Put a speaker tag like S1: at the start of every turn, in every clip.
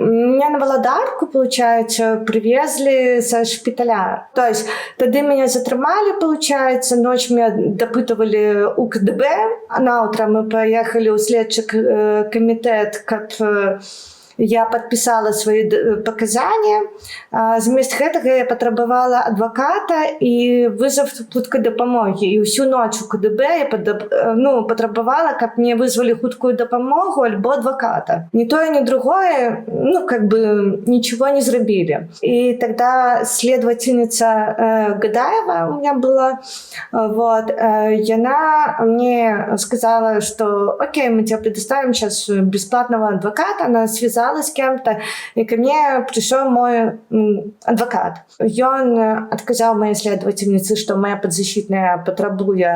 S1: меня на Володарку, получается, привезли со шпиталя. То есть тогда меня затрымали, получается, ночь меня допытывали у КДБ, а на утро мы поехали у следчий комитет, как я подписала свои показания. Замест гэтага я патрабавала адваката і вызов хуткай дапамогі. І ўсю ноч у КДБ я патрабавала, каб мне вызвали хуткую дапамогу альбо адвоката. Ни то, ни другое, ничего не зрабили. И тогда следовательница Гадаева у меня была, она мне сказала, что окей, мы тебе предоставим сейчас бесплатного адвоката. Она связалась с кем-то, и ко мне пришел мой адвокат. И он отказал моей следовательнице, что моя подзащитная потребует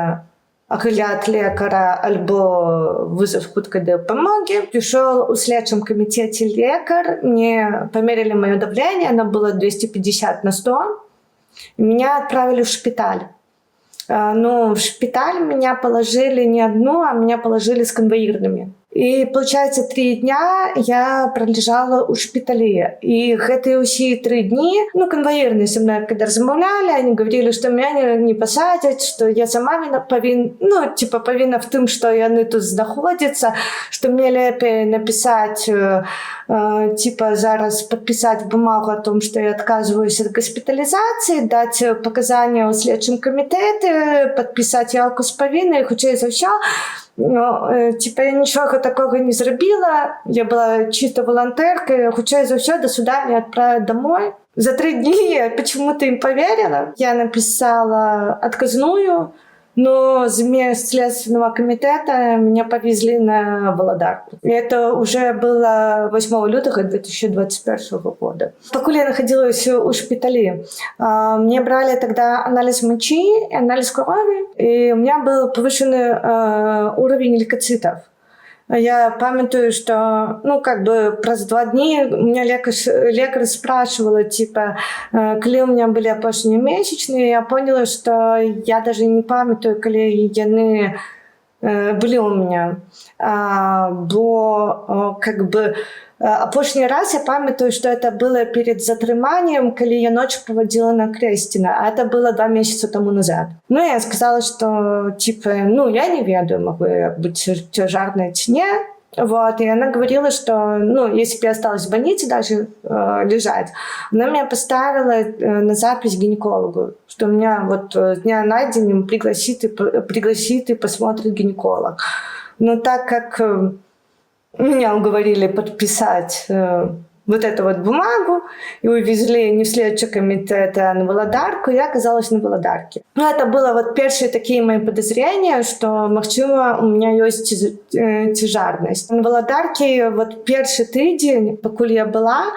S1: огляд лекара альбо вызов хуткай дапамоги. Пришел у следчем комитете лекар, мне померили мое давление, оно было 250/100, и меня отправили в шпиталь. В шпиталь меня положили не одну, а меня положили с конвоирными. И, получается, 3 дня я пролежала у шпитале. И гэтыя ўсе 3 дні, конвоирные со мной, когда размаўлялі, они говорили, что меня не посадят, что я сама повинна в том, что яны тут знаходзяцца, что мне лепей написать, зараз подписать бумагу о том, что я отказываюсь от госпитализации, дать показания у следчым комитете, подписать явку з павіннай, і хутчэй за ўсё. Я нічога такого не зрабіла, я была чисто волонтеркой, хутчэй за ўсё до суда меня отправят домой. За 3 дні я почему-то им поверила. Я написала отказную, но замест Следственного комитета меня повезли на Володарку. И это уже было 8 лютого 2021 года. Покуль я находилась у шпитале, мне брали тогда анализ мочи и анализ крови, и у меня был повышенный уровень лейкоцитов. Я памятаю, что, праз 2 дні у меня лекарь спрашивала, коли у меня были апошние месячные, я поняла, что я даже не памятаю, коли яны были у меня. Апошний раз я памятаю, что это было перед затрыманием, коли я ночь проводила на Крестина, а это было 2 месяца тому назад. Я сказала, что, я не ведаю, могу я быть тяжарной ці не. И она говорила, что, если бы я осталась в больнице дальше лежать, она меня поставила на запись к гинекологу, что меня с дня на день пригласит и посмотрит гинеколог. Но так как меня уговорили подписать эту бумагу и увезли не в следчий комитет, а на Володарку, я оказалась на Володарке. Это было первые такие мои подозрения, что, магчыма, у меня есть тяжарность. На Володарке первый тыдзень, покуль я была,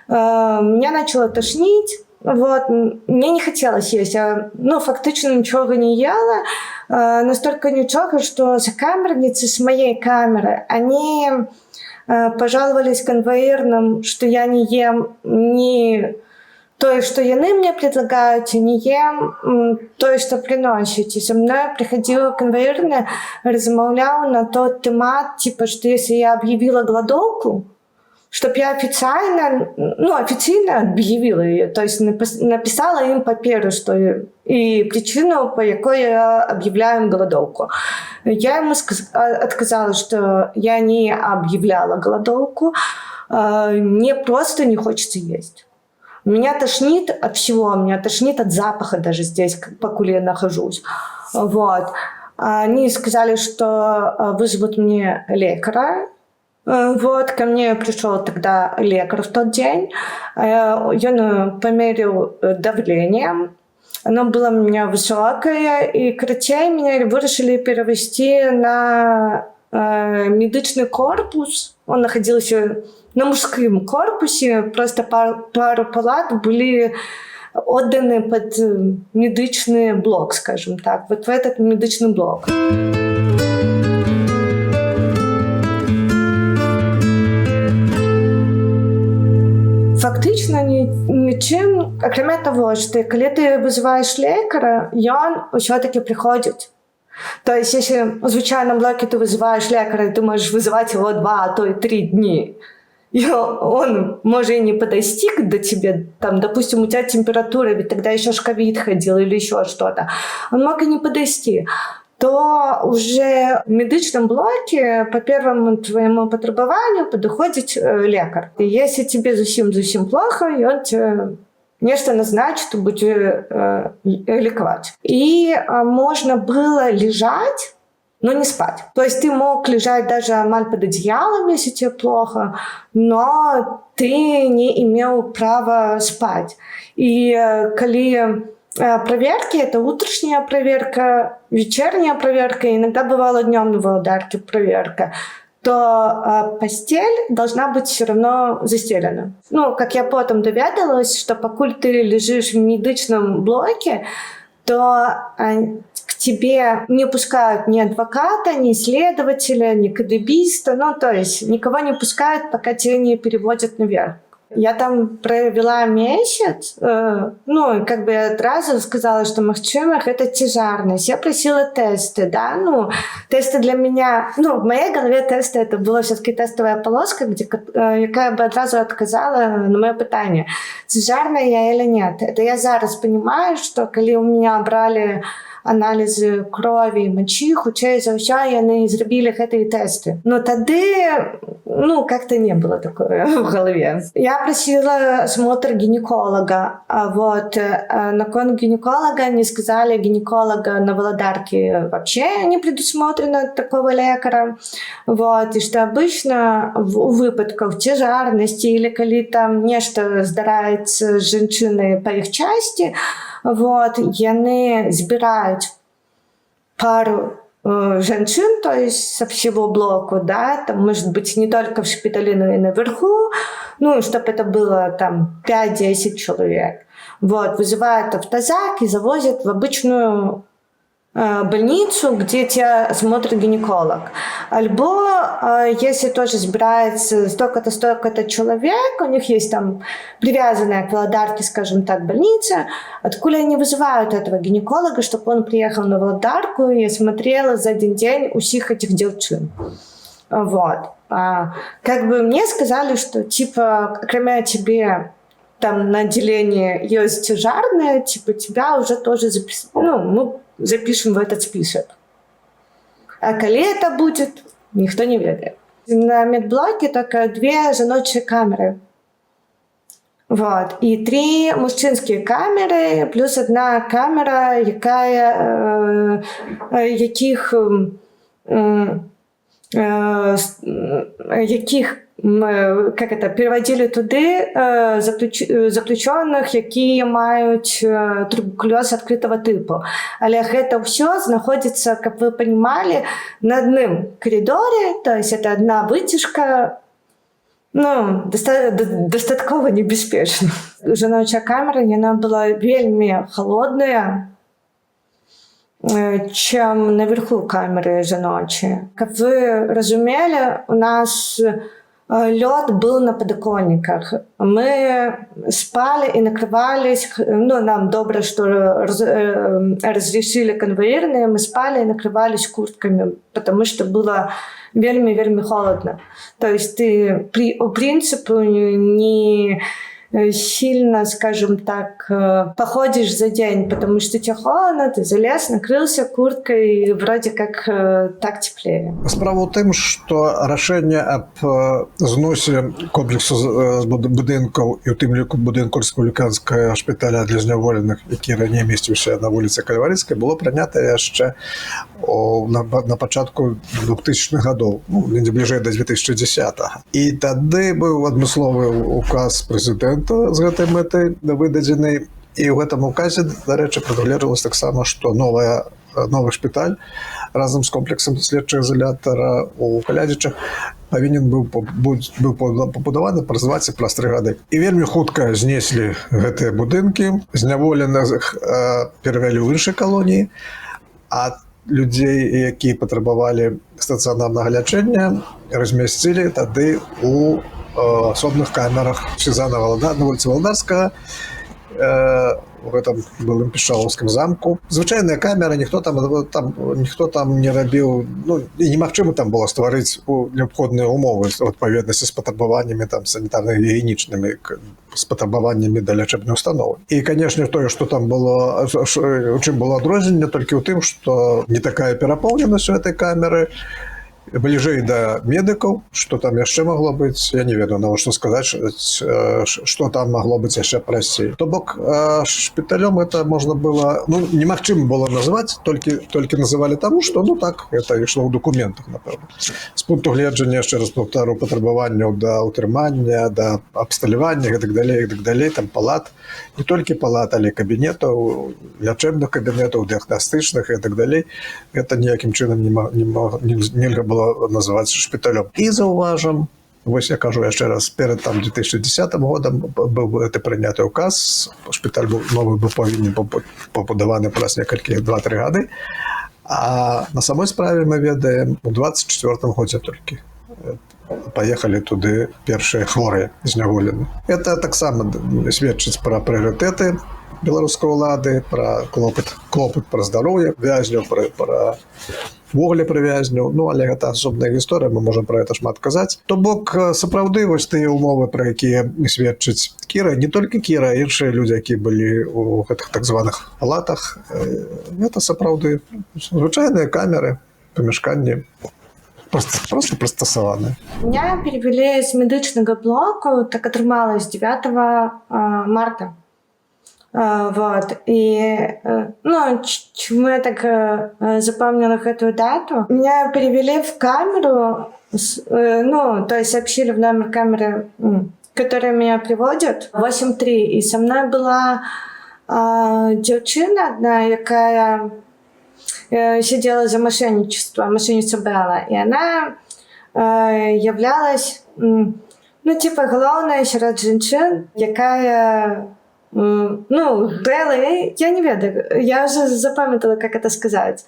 S1: меня начало тошнить. Мне не хотелось есть. Я, фактично ничего не ела. Настолько ничего, что сокамерницы с моей камеры, они пожаловались конвоирным, что я не ем ни то, что яны мне предлагают, и не ем то, что приносят. И со мной приходила конвоирная, размаўляла на тот темат, что если я объявила голодовку, чтобы я официально объявила ее, то есть написала им паперу, что и причину, по якой я объявляю голодовку. Я ему отказала, что я не объявляла голодовку, мне просто не хочется есть. Меня тошнит от всего, меня тошнит от запаха даже здесь, покуда я нахожусь. Они сказали, что вызовут мне лекаря. Ко мне пришел тогда лекарь в тот день. Он померил давление. Оно было у меня высокое, и короче меня вырашили перевести на медичный корпус. Он находился на мужском корпусе, просто пару палат были отданы под медичный блок, скажем так, в этот медичный блок. Фактично нічим, окрім того, що коли ти визиваєш лікаря, він все-таки приходить. Тобто, якщо у звичайному блокі ти визиваєш лікаря, ти можеш визивати його 2, а то й 3 дні. и он может и не подойти до тебя, там, допустим, у тебя температура, ведь тогда еще ж ковид ходил или еще что-то, он мог и не подойти, то уже в медичном блоке по первому твоему потребованию подходит лекар. И если тебе зовсім плохо, и он тебе нечто назначит, будет ликовать. И можно было лежать, но не спать. То есть ты мог лежать даже под одеялом, если тебе плохо, но ты не имел права спать. И коли проверки, это утренняя проверка, вечерняя проверка, иногда бывало днем на Володарке проверка, то постель должна быть все равно застелена. Ну, как я потом доведалась, что покуль ты лежишь в медичном блоке, то к тебе не пускают ни адвоката, ни следователя, ни КДБиста, ну, то есть никого не пускают, пока тебя не переводят наверх. Я там провела месяц, ну, как бы я одразу сказала, что магчыма это цяжарность. Я просила тесты, да, ну, тесты для меня, ну, в моей голове тесты это была все-таки тестовая полоска, где, якая бы одразу отказала на мое питание, цяжарная я или нет. Это я зараз понимаю, что коли у меня брали анализы крови и мочи, хутчэй за ўсё яны зрабілі гэтыя тэсты. Но тады, ну, как-то не было такое в голове. Я просила осмотр гинеколога. Вот. Наконт гинеколога не сказали, гинеколога на Володарке вообще не предусмотрено такого лекара. Вот. И что обычно у выпадках цяжарности или коли там нешта здараецца з жанчынай па іх часці, вот, яны збирают пару женщин, то есть со всего блоку, да, там, может быть, не только в шпитале, но и наверху, ну, чтобы это было там 5-10 человек. Вот, вызывают автозак и завозят в обычную больницу, где тебя смотрит гинеколог. Альбо, если тоже собирается столько-то человек, у них есть там привязанная к Володарке, скажем так, больница, откуда они вызывают этого гинеколога, чтобы он приехал на Володарку и осмотрел за один день у всех этих девчин. Вот. Как бы мне сказали, что, типа, кроме тебе там на отделении есть цяжарная, типа, тебя уже тоже мы запишем в этот список. А коли это будет, никто не ведает. На медблоке только 2 жаночие камеры. Вот. И 3 мужчинские камеры, плюс 1 камера, яких как это, переводили туди заключених, які мають туберкульоз відкритого типу. Але гэта все знаходится, как вы понимали, на одном коридоре, то есть это одна вытяжка, ну, достатково небезпечно. Жаночая камера, она была вельми холодная, чем наверху камеры жаночие. Как вы разумели, у нас лед был на подоконниках. Мы спали и накрывались, ну, нам добро, что разрешили конвоирные, мы спали и накрывались куртками, потому что было вельми холодно. То есть ты, по принципу, не сильно, скажем так, походишь за день, потому что тебе холодно, ты залез, накрылся курткой, и вроде как так теплее.
S2: Справа ў тым, што рашэнне аб зносе комплексу будынкаў і ў тым ліку будынку рэспубліканскага шпіталя для зняволеных, які раней месціўся на вуліцы Кальварыйскай, было прынята яшчэ на пачатку 2000-х гадоў, ну, недзе бліжэй да 2010-го. І тады быў адмысловы указ прэзідэнта з гэтай мэтай выдадзены, і ў гэтым указе, дарэчы, прадугледжвалася таксама, што новы шпіталь разам з комплексам следчага изолятора у Калядзічах павінен быў пабудаваны праз 20 праз 3 гады. І вельмі хутка знеслі гэтыя будынкі, зняволеных перавялі ў іншыя калоніі, а людзей, якія патрабавалі стацыянарнага лячэння, размясцілі тады у асобных камерах СІЗА на вуліцы Володарскага, в этом былым Пішалаўскім замку. Звычайная камера, ніхто там не рабіў, ну, і немагчыма там было стварыць неабходныя умовы у адпаведнасці з патрабаваннямі там санітарна-гігіенічнымі, з патрабаваннямі да лячэбнай установы. І, канешне, тое, што там было, у чым было адрозненне, толькі ў тым, што не такая перапоўненасць у этой камеры, бліжэй да медыкаў, што там яшчэ магло быць, я не ведаю, навошта сказаць, што там магло быць яшчэ прасцей. То бок шпіталём это можна было, ну, немагчыма было назваць, толькі называлі таму, што, ну так, это ішло ў дакументах, напэўна. З пункту гледжання, яшчэ раз паўтару, патрабаванняў да ўтрымання, да абсталявання і так далей, там палат, не толькі палат, але кабінетаў, лячэбных кабінетаў, дыягнастычных і так далей. Гэта ніякім чынам нельга было называць шпіталём. І заўважам, вось я кажу яшчэ раз, перад там 2010 годам быў гэты прыняты ўказ, шпіталь новы быў павінен пабудаваны праз некалькі 2-3 гады, а на самой справе мы ведаем, у 24 годзе толькі паехалі туды першыя хворыя зняволены. Это таксама сведчыць пра прыярытэты беларускай улады, пра клопат пра здароўе вязняў, пра вугле прывязняў, ну, але гэта асобная гісторыя, мы можам пра гэта шмат казаць. То бок, сапраўды, вось тыя ўмовы, пра якія сведчыць Кіра, не толькі Кіра, а іншыя людзі, якія былі ў гэтых так званых палатах, гэта сапраўды звычайныя камеры, памяшканні, просто прыстасаваныя.
S1: Меня перевели з медычнага блоку, так атрымалось 9 марта. Вот. И, ну, чему я так запомнила эту дату? Меня перевели в камеру, ну, то есть сообщили в номер камеры, которая меня приводит, 8-3. И со мной была девчина одна, якая сидела за мошенницу брала. И она являлась, ну, типа, головной сярод женщин, якая... Ну, белый, я не ведаю, я уже запамятала, как это сказать.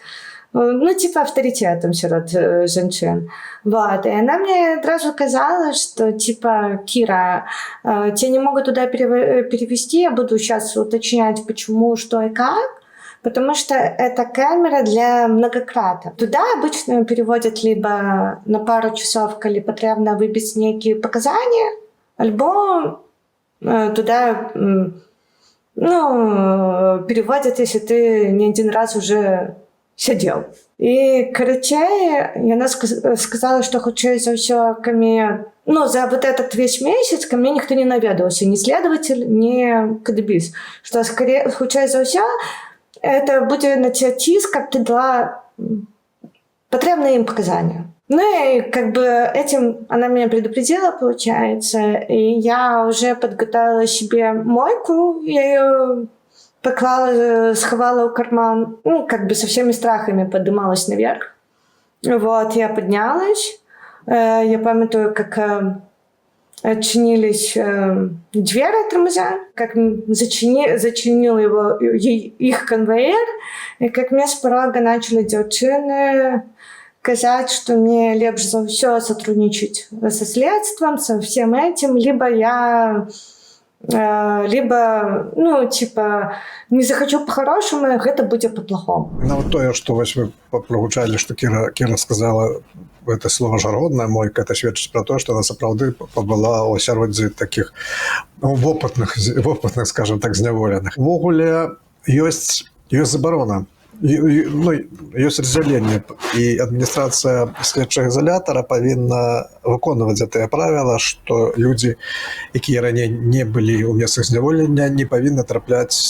S1: Ну, типа авторитетом сярод женщин. Вот. И она мне сразу сказала, что, типа, Кира, тебя не могут туда перевести, я буду сейчас уточнять, почему, что и как, потому что это камера для многократов. Туда обычно переводят либо на пару часов, коли потребно выбить некие показания, либо туда... Ну, переводят, если ты не один раз уже сидел. И, короче, она сказала, что хутчэй за ўсё ко мне... Ну, за вот этот весь месяц ко мне никто не наведывался, ни следователь, ни КДБИС. Что, скорее, хутчэй за ўсё, это будет на тебя ціск, каб ты дала потребные им показания. Ну и как бы этим она меня предупредила, получается, и я уже подготовила себе мойку, я ее поклала, сховала в карман, ну как бы со всеми страхами поднималась наверх. Вот, я поднялась, я памятаю, как отчинились двери тормоза, как зачинил их конвоир, и как мне с порога начали девчины сказать, что мне лепш за все сотрудничать со следствием, со всем этим, либо я, либо, ну, типа, не захочу по-хорошему, это будет по-плохому.
S2: Ну, вот то, что вы прогучали, что Кира сказала, это слово жаргонная мойка, это сведчыць про то, что она сапраўды побыла ў асяроддзі таких вопытных, скажем так, зняволеных. Ввогуле ёсць забарона. Ну, ёсць раздзяленне, і адміністрацыя следчага изолятора павінна выконваць гэтае правіла, што людзі, якія раней не былі ў месцах зняволення, не павінны трапляць,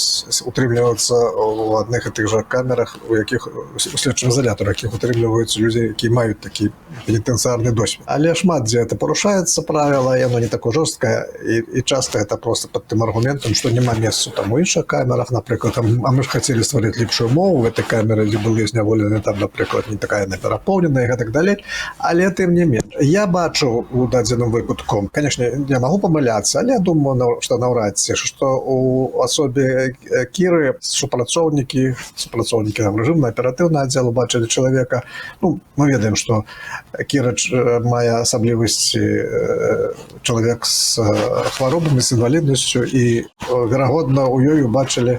S2: утрымлівацца ў адных і тых жа камерах, у якіх у следчым изоляторах, якіх утрымліваюцца людзі, якія маюць такі пенітэнцыярны досвед. Але шмат дзе это парушаецца правіла, яно не такое жорсткае, і часта это просто пад тым аргументам, што няма месцу там у іншых камерах, напрыклад, а мы ж хацелі стварыць лепшую мову, гэта гэтай камеры, дзе былі зняволены, там, напрыклад, не такая яна перапоўненая і так далей. Але тым не менш, я бачу у дадзеным выпадку, конечно, я магу памыляцца, але я думаю, што наўрад ці, што у асобе Кіры супрацоўнікі рэжымна аператыўна аддзелу бачылі чалавека. Ну, мы ведаем, што Кіра мае асаблівасці чалавек з хваробамі, з інваліднасцю, і, верагодна, у ёй убачылі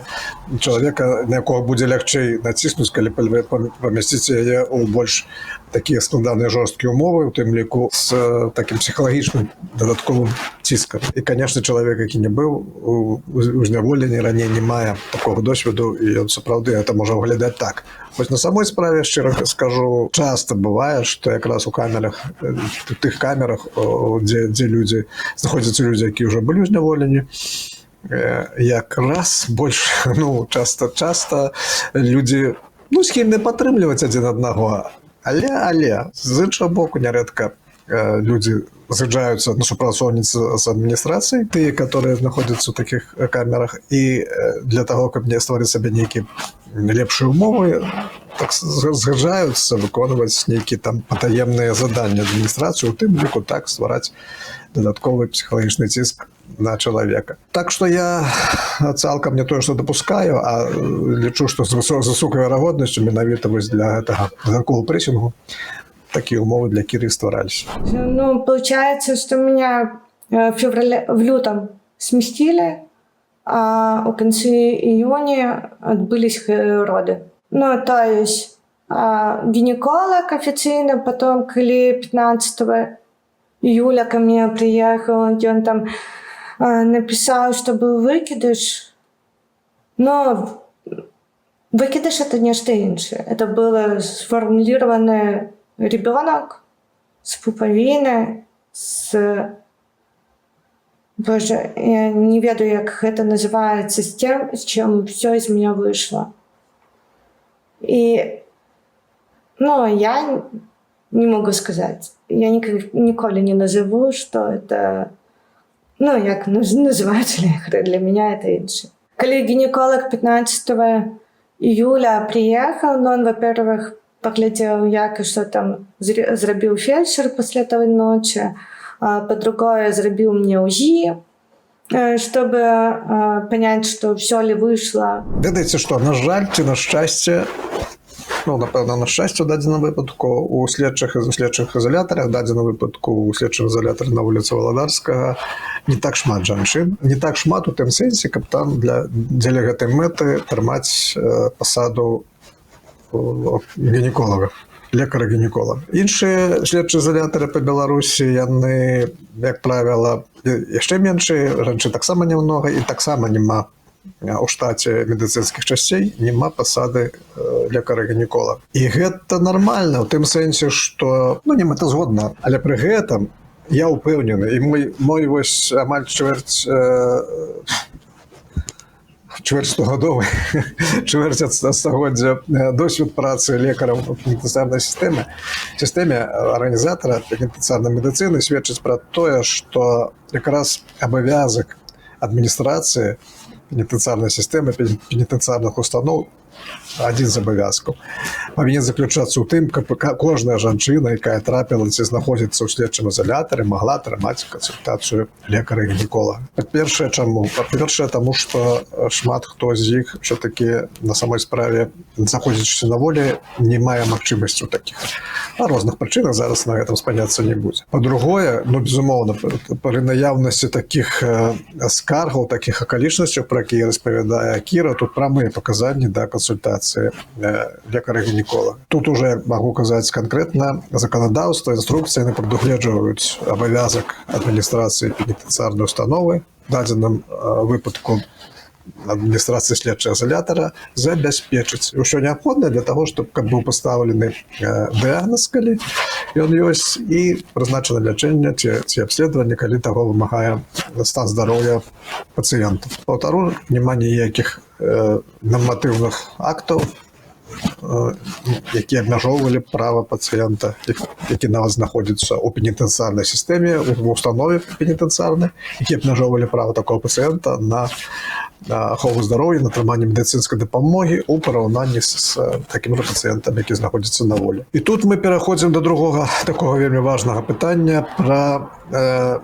S2: чалавека, на якога будзе лягчэй націснуць, калі памясціць яе ў больш такія складаныя жорсткія умовы, у тым ліку з такім псіхалагічным дадатковым ціскам. І, конечно, чалавек, які не быў у зняволенні, раней не мае такога досведу, і ён сапраўды это можа выглядаць так. Хоць на самой справе, шчыра скажу, часта бывае, што якраз у камерах, у тых камерах, дзе людзі, знаходзяцца людзі, якія ўжо былі ў зняволенні, якраз больш, часта людзі, схільны падтрымліваць адзін аднаго, але з іншага боку нярэдка людзі згаджаюцца на супрацоўніцтва з адміністрацыяй, тыя, которые знаходзяцца ў такіх камерах, і для таго, каб не стварыць сабе нейкія лепшыя умовы, так згаджаюцца выконваць нейкія там патаемныя заданні адміністрацыі, у тым ліку так ствараць дадатковы псіхалагічны ціск на чалавека. Так што я цалкам не тое, што дапускаю, а лічу, што з высокай верагоднасцю менавіта вось для гэтага дадатковага прэсінгу такие умовы для Киры стварались.
S1: Получается, что меня в лютом сместили, а у конце июня отбылись роды. То есть гинеколог официально, потом, когда 15 июля ко мне приехал, и он там написал, что был выкидыш. Но выкидыш — это нечто инше. Это было сформулировано ребенок с пуповиной, Боже, я не ведаю, как это называется, с тем, с чем все из меня вышло. И, я не могу сказать. Я никогда не назову, что это, як называют лекари, для меня это инше. Когда гинеколог 15 июля приехал, он, во-первых, поглядел, як что там зробив фельдшер після той ночі, по-другое, зробив мне УЗИ, чтобы понять, что все ли вышло.
S2: Ведаеце, што, на жаль, ці на шчасце, напэўна, на шчасце ў дадзеным выпадку у следчых изолятарах, в дадзеным выпадку у следчым изолятары на вуліцы Валадарскага не так шмат жанчын. Не так шмат у тым сэнсе, каб там дзеля гэтай мэты трымаць пасаду гінеколага, лекара-гінеколага. Іншыя следчыя изолятары па Беларусі, яны, як правіла, яшчэ меншыя, жанчын таксама нямнога, і таксама няма у штаце медыцынскіх часцей, няма пасады лекара-гінеколага. І гэта нармальна, у тым сэнсе, што, не мэтазгодна, але пры гэтым я ўпэўнены, і мой вось амаль чвэрцьстагодовы, чвэрць стагоддзя досвед працы лекараў у пенітэнцыярнай сістэме арганізатара пенітэнцыярнай медыцыны сведчыць пра тое, што якраз абавязак адміністрацыі пенітэнцыярнай сістэмы, пенітэнцыярных устаноў, адзін з абавязкаў павінен заключацца ў тым, каб кожная жанчына, якая трапіла ці знаходзіцца ў следчым изолятары, магла атрымаць кансультацыю лекара-гінеколага. Па-першае, чаму? Па-першае, таму што шмат хто з іх ўсё-такі на самой справе, знаходзячыся на волі, не мае магчымасці ў такіх розных прычынах, зараз на гэтым спыняцца не будзе. Па-другое, безумоўна, пры наяўнасці такіх скаргаў, такіх акалічнасцяў, пра якія распавядае Кіра, тут прамыя паказанні да кансультацыі лекара-гінеколага. Тут уже могу казаць конкретно законодаўства, інструкцыі не прадугледжваюць абавязак адміністрацыі пенітэнцыярнай установы, в дадзеным выпадку адміністрацыі следчага изолятара, забяспечыць ўсё неабходнае для того, каб быў пастаўлены дыягназ, калі ён ёсць, і прызначана лячэнне ці абследаванне, калі таго вымагае стан здароўя пацыента. Паўтару, няма ніякіх нарматыўных актаў які абмяжоўвалі права пацыента, які нават знаходзіцца ў пенітэнцыярнай сістэме, в установе пенітэнцыярнай, які абмяжоўвалі права такого пацыента на ахову здароўя, на атрыманне медыцынскай дапамогі ў параўнанні з такім жа пацыентам, які знаходзіцца на волі. І тут мы пераходзім до другога такого вельмі важнага пытання пра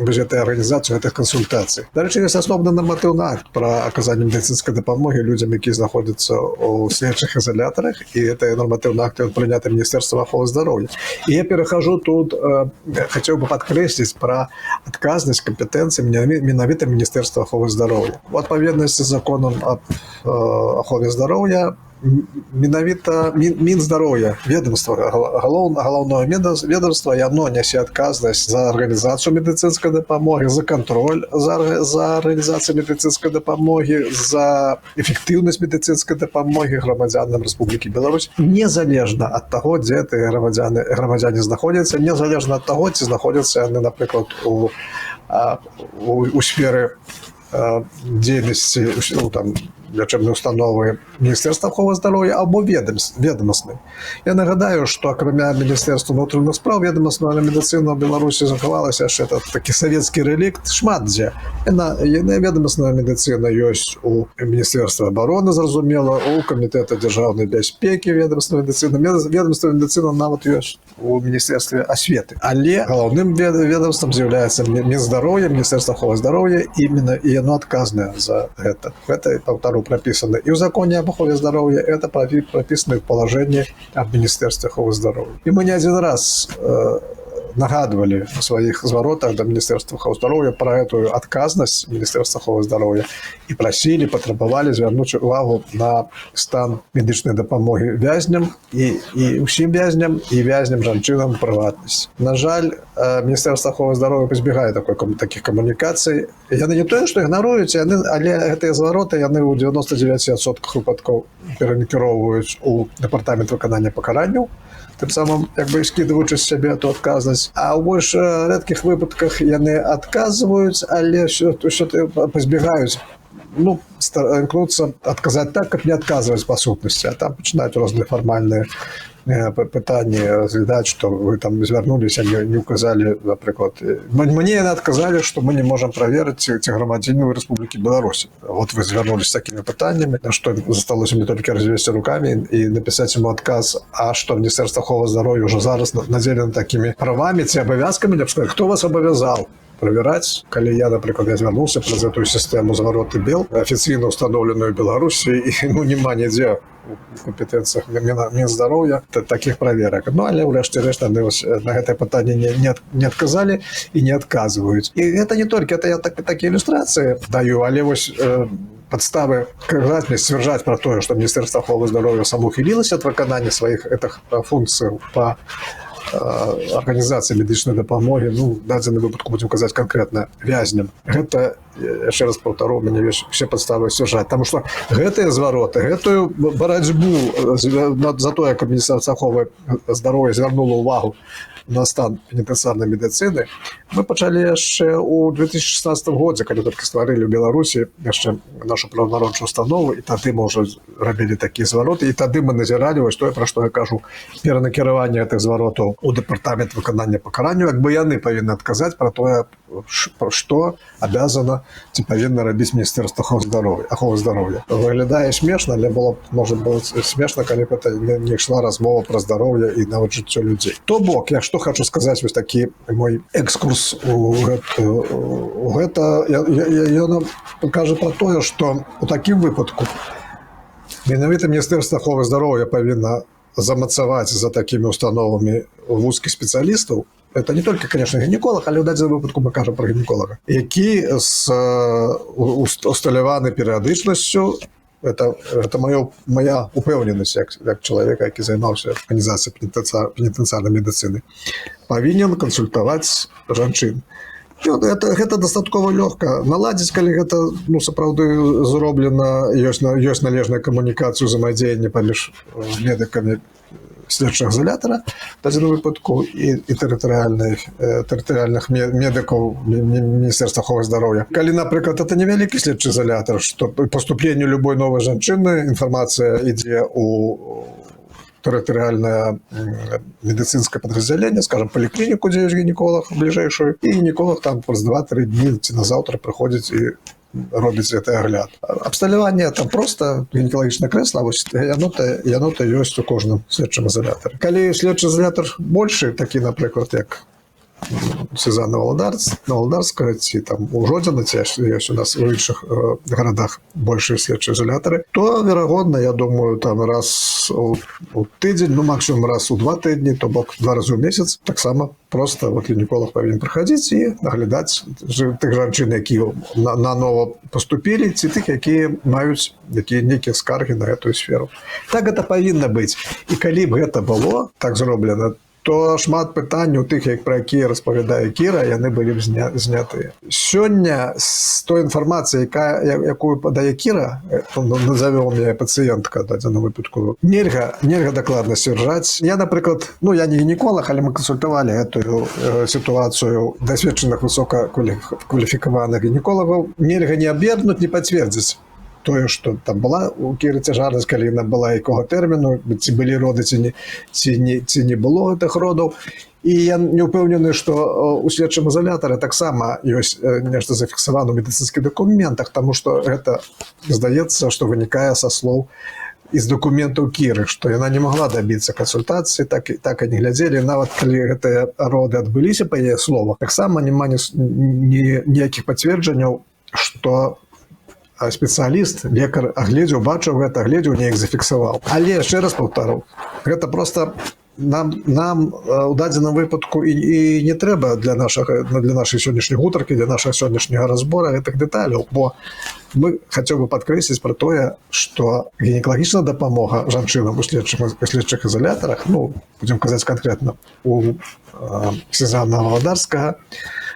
S2: гэтай арганізацыі, гэтых кансультацый. Дарэчы, ёсць асобны нарматыўны акт пра аказанне медыцынскай дапамогі людзям, якія знаходзяцца ў следчых изолятарах, і гэты нарматыўны акт прыняты Міністэрствам аховы здароўя. І я перахажу тут, хацеў бы падкрэсліць пра адказнасць, кампетэнцыі менавіта Міністэрства аховы здароўя. У адпаведнасці з законам аб ахове здароўя менавіта Мінздароўя, ведомства, галоўнае ведомства, яно нясе адказнасць за арганізацыю медыцынскай дапамогі, за кантроль за арганізацыяй медыцынскай дапамогі, за эфектыўнасць медыцынскай дапамогі грамадзянам Рэспублікі Беларусь, незалежна ад таго, дзе гэтыя грамадзяне знаходзяцца, незалежна ад таго, ці знаходзяцца яны, напрыклад, у сферы дзейнасці, там, лячэбнай установы Міністэрства аховы здароўя або ведомаснай. Я нагадаю, што акрамя Міністэрства ўнутраных спраў, ведомасная медыцына ў Беларусі захавалася яшчэ такі савецкі рэлікт шмат дзе. Ведомасная медыцына ёсць у Міністэрства абароны, зразумела, у Камітэта дзяржаўнай бяспекі ведомасная медыцына. Ведомасная медыцына нават ёсць у Міністэрстве асветы. Але галоўным ведомствам з'яўляецца Мінздароўя, Міністэрства аховы здароўя, і яно адказнае за гэта. Гэта, паўтару, прописано и в законе об охране здоровья, это прописано в положении об Министерстве охраны здоровья. И мы не один раз нагадывали в своих зворотах до Министерства охраны здоровья про эту отказность Министерства охраны здоровья и просили, потребовали звернуть увагу на стан медичной допомоги вязням и всем вязням, и вязням жанчынам приватность. На жаль, Министерство охраны здоровья избегает таких коммуникаций. Яны не то, что игноруют, але гэтыя звороты яны ў 99% выпадков перанакіроўваюць у Дэпартамент выканання пакаранняў, тым самым як бы скідваючы з сябе эту адказнасць. А ў больш рэдкіх выпадках яны адказваюць, але ўсё-таки пазбегаюць, імкнуцца адказаць так, как не адказваюць па сутнасці, а там пачынаюць розныя фармальныя пытанні разглядаць, што вы там звярнуліся, не указалі, напрыклад, мне яны адказалі, што мы не можам праверыць, ці грамадзяніну Рэспублікі Беларусь. Вот вы звярнуліся з такімі пытаннямі, на што засталося мне толькі развесці рукамі і напісаць яму адказ, а што Міністэрства аховы здароўя ўжо зараз надзелена такімі правамі ці абавязкамі, хто вас абавязаў проверять, калі я, напрыклад, я звярнуўся праз эту сістэму звароты бел, афіцыйна установленую Беларусі, і няма нідзе у компетенциях Мінздароўя таких проверок. Але ўрэшце рэшт на гэтае пытанне не адказалі і не адказваюць. І гэта не толькі, это я такія ілюстрацыі даю, але вось подставы казаць, сцвярджаць про тое, што Міністэрства аховы здароўя самоухілілася ад выканання сваіх этих функцый па организации медычнай дапамогі, в дадзеным выпадку будем казаць конкретно вязням. Гэта, яшчэ раз паўтару, мяне все подставы сцвярджаць, потому что гэтыя звароты, гэтую барацьбу за тое, каб Міністэрства аховы здароўя звярнула увагу на стан пенітэнцыярнай медыцыны, мы пачалі яшчэ ў 2016 годзе, калі толькі стварылі ў Беларусі яшчэ нашу праваабарончую установу, і тады мы ўжо рабілі такія звароты, і тады мы назіралі вось тое, пра што я кажу, перанакіраванне гэтых зваротаў у Дэпартамент выканання пакаранняў, як бы яны павінны адказаць пра тое, што абязана ці павінна рабіць Міністэрства аховы здароўя. Выглядае смешна, але было, можа быць смешна, калі б гэта не ішла размова пра здароўе і нават жыццё людзей. То бок, я што хочу сказаць, вось такі мой экскурс у гэта, ён кажа пра тое, што у такім выпадку менавіта Міністэрства аховы здароўя павінна замацаваць за такімі установамі вузкіх спецыялістаў. Это не только, конечно, гінеколог, але ў дадзеным выпадку мы кажам пра гінеколага, які з усталяванай перыядычнасцю, это моя упэўненасць як чалавека, які займаўся арганізацыяй пенітэнцыярнай медыцыны, павінен кансультаваць жанчын. Гэта дастаткова лёгка наладзіць, калі гэта сапраўды зроблена, ёсць належная камунікацыя, узаемадзеянне паміж медыкамі, следчого изолятора в даному випадку і територіальних медиків Міністерства охорони здоров'я. Коли, наприклад, це невеликий слідчий ізолятор, що по поступленню любої нової жінки інформація йде у территориальное медицинское подразделение, скажем, поликлинику, где есть гинеколог ближайшую, и гинеколог там через 2-3 дні на завтра приходить і робить цей огляд. Обсталювання там просто гінекологічне кресло, ось яно то є у кожному слідчому ізоляторі. Коли слідчий ізолятор більший, такий, наприклад, як Сезанна Володарська, ці там у Жодіна, ці є у нас в інших городах більші слідчі ізолятори, то, вірогідно, я думаю, там раз у тиждень, ну максимум раз у 2 тижні, то бок 2 рази в місяць, так само просто от гінеколог повинен приходити і наглядати тих жінок, які на ново поступили, ці тих, які мають які скарги на цю сферу. Так це повинно бути. І коли б це було так зроблено, то шмат питань у тих, про які розповідає Кіра, вони були б зняті. Сьогодні з тої інформації, яку подає Кіра, назовемо її пацієнтка в даному випадку, нельга докладно стверджати. Я, наприклад, я не гінеколог, але ми консультували цю ситуацію досвідчених висококваліфікованих гінекологів. Нельга не об'єднати, не підтвердити. Тое, што там была у Кіры цяжарнасць, калі яна была, якога тэрміну, ці былі роды, ці не было гэтых родаў. І я не ўпэўнены, што у следчым ізалятары таксама ёсць нешта зафіксавана ў медыцынскіх дакументах, таму што гэта, здаецца, што вынікае са слоў из документаў Кіры, што яна не могла добіцца кансультацыі, так і не глядзелі. Нават калі гэтыя роды адбыліся па яе словах, таксама няма ніякіх пацверджанняў, што спецыяліст, лекар агледзеў, бачыў гэта, агледзеў, неяк зафіксаваў. Але, яшчэ раз паўтару, гэта проста нам у дадзеным выпадку і не трэба для нашай сённяшняй гутаркі, для нашага сённяшняга разбора гэтых дэталяў, бо мы хацеў бы падкрэсліць пра тое, што гінекалагічная дапамога жанчынам у следчых ізалятарах, будзем казаць канкрэтна, у Сезанна Володарскага,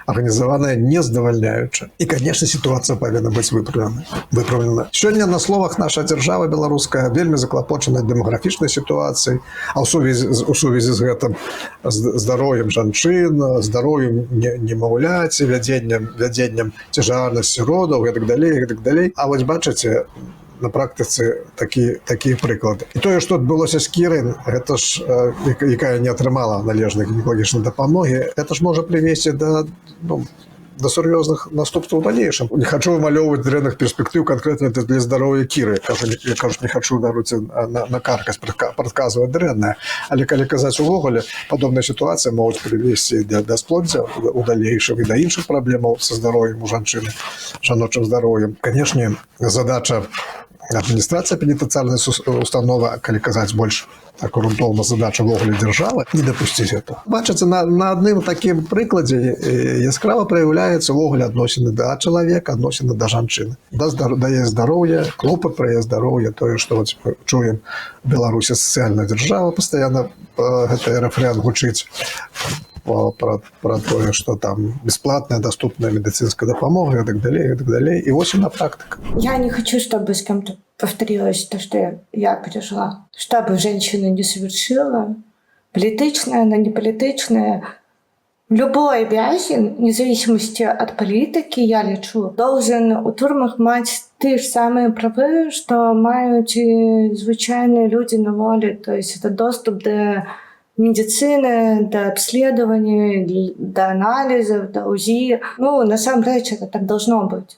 S2: организованная нездавальняюча. И, конечно, ситуация повинна быть выправлена. Сегодня на словах наша держава белорусская вельми заклопочена демографичной ситуацией, а у сувязі з гэтым здароўем жанчын, здароўем немаўляці, вядзеннем цяжарнасці родаў і так далей. А вось бачыце, на практыцы такія прыклады. І тое, што адбылося з Кірай, гэта ж, якая не атрымала належнай гінекалагічнай дапамогі, гэта ж можа прывесці да сур'ёзных наступстваў у далейшым. Не хачу вымалёўваць дрэнных перспектыў канкрэтна для здароўя Кіры. Я кажу, не хачу на каркасць прадказваць дрэннае. Але калі казаць увогуле, падобная сітуацыя могуць прывесці да бясплоддзя у далейшым і да іншых праблемаў са здароўем у жанчыны, жаночым здароўем. Канешне, задача адміністрацыя пенітэнцыярнай установы, калі казаць больш так грунтоўна, задача ввогуле дзяржавы, не дапусціць гэта. Бачыце, на адным такім прыкладзе яскрава праяўляецца ввогуле адносіны да чалавека, адносіны да жанчыны. Да яе здароўя, клопат пра яе здароўе, тое, што мы чуем у Беларусі сацыяльная дзяржава, пастаянна гэты рэфрэн гучыць про тое, што там бесплатная, доступная медицинская дапамога и так далее. И вот на практика.
S1: Я не хочу, чтобы с кем-то повторилось то, что я пережила. Что бы женщина не совершила, политичная, она не политичная, любой вязень, вне зависимости от политики, я лечу, должен у турмах мать те же самые правы, что мают звычайные люди на воле. То есть это доступ до медицины, до обследований, до анализов, до УЗИ. На самом деле это так должно быть.